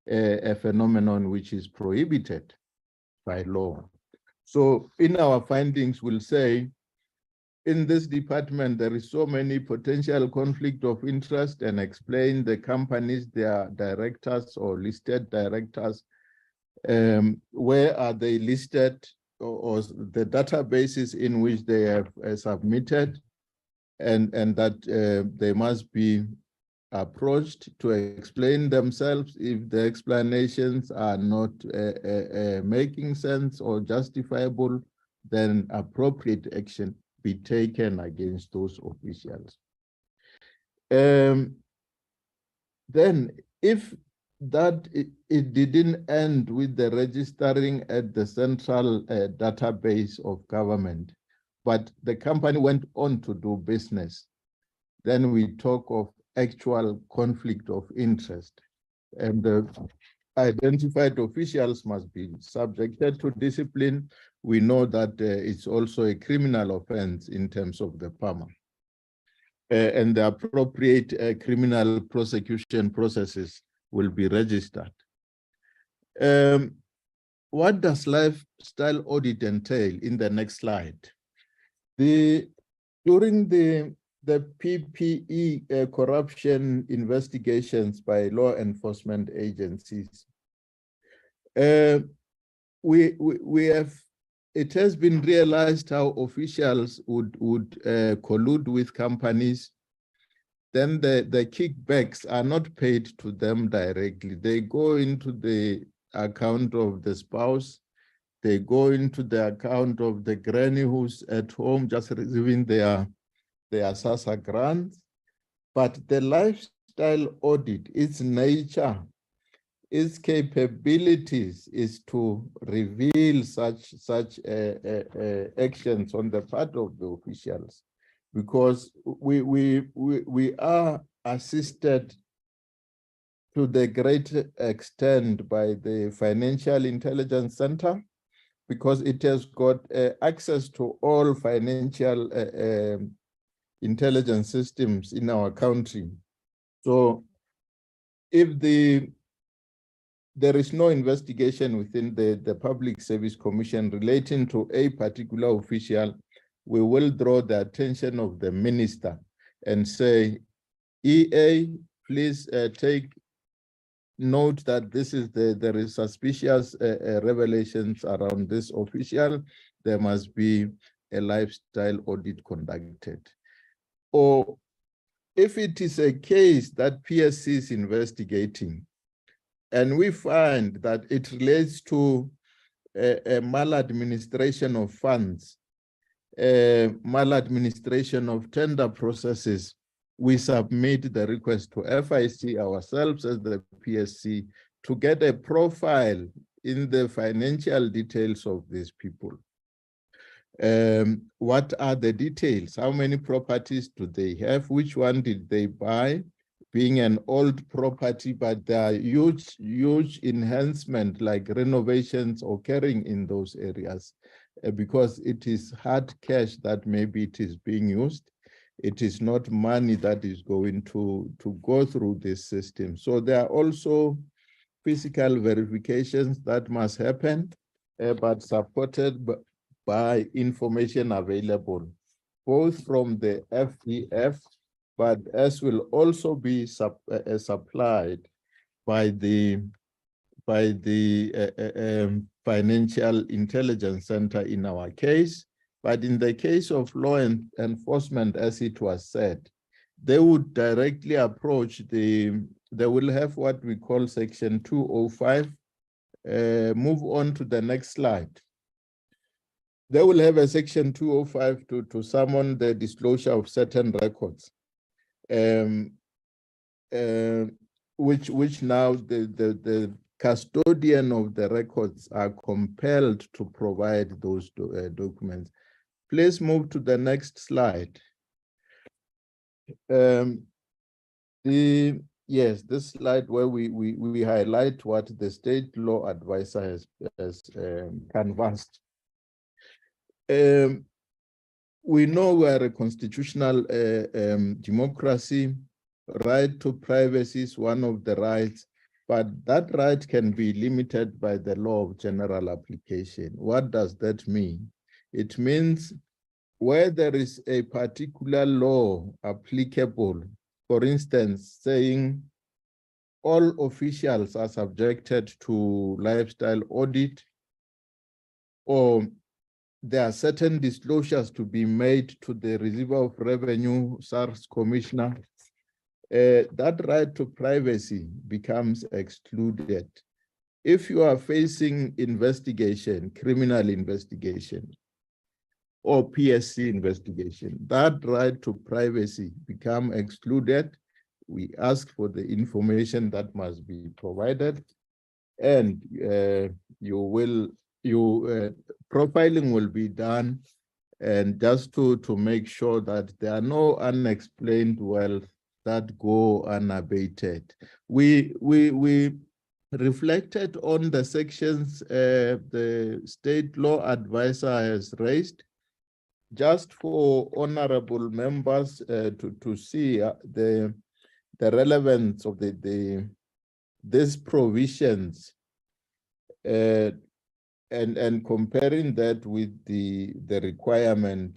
a phenomenon which is prohibited by law. So in our findings, we'll say, in this department, there is so many potential conflict of interest, and explain the companies, their directors or listed directors, where are they listed, or the databases in which they have submitted, and that they must be approached to explain themselves. If the explanations are not making sense or justifiable, then appropriate action be taken against those officials. Then if that it didn't end with the registering at the central database of government, but the company went on to do business, then we talk of actual conflict of interest, and the identified officials must be subjected to discipline. We know that it's also a criminal offense in terms of the PAMA, and the appropriate criminal prosecution processes will be registered. What does lifestyle audit entail? In the next slide. During the PPE corruption investigations by law enforcement agencies, it has been realized how officials would collude with companies. Then the kickbacks are not paid to them directly. They go into the account of the spouse. They go into the account of the granny who's at home just receiving their SASSA grants. But the lifestyle audit, its nature, its capabilities is to reveal such actions on the part of the officials, because we are assisted to the great extent by the Financial Intelligence Center, because it has got access to all financial intelligence systems in our country. So if there is no investigation within the Public Service Commission relating to a particular official, we will draw the attention of the minister and say, EA, please take note that there is suspicious revelations around this official. There must be a lifestyle audit conducted. Or if it is a case that PSC is investigating, and we find that it relates to a maladministration of funds, maladministration of tender processes, we submit the request to FIC ourselves as the PSC to get a profile in the financial details of these people. What are the details? How many properties do they have? Which one did they buy? Being an old property, but there are huge enhancement like renovations occurring in those areas, because it is hard cash that maybe it is being used. It is not money that is going to go through this system. So there are also physical verifications that must happen, but supported by information available, both from the FEF, but as will also be supplied by the Financial Intelligence Center in our case. But in the case of law enforcement, as it was said, they would directly approach the they will have what we call section 205. Move on to the next slide. They will have a section 205 to summon the disclosure of certain records, which now the custodian of the records are compelled to provide those documents. Please move to the next slide. Yes, this slide where we highlight what the state law advisor has canvassed. We know we are a constitutional democracy. Right to privacy is one of the rights, but that right can be limited by the law of general application. What does that mean? It means where there is a particular law applicable, for instance, saying all officials are subjected to lifestyle audit, or there are certain disclosures to be made to the receiver of revenue, SARS commissioner, that right to privacy becomes excluded. If you are facing investigation, criminal investigation, or PSC investigation, that right to privacy become excluded. We ask for the information that must be provided, and profiling will be done, and just to make sure that there are no unexplained wealth that go unabated. We reflected on the sections the state law advisor has raised, just for honorable members to see the relevance of these provisions, and comparing that with the requirement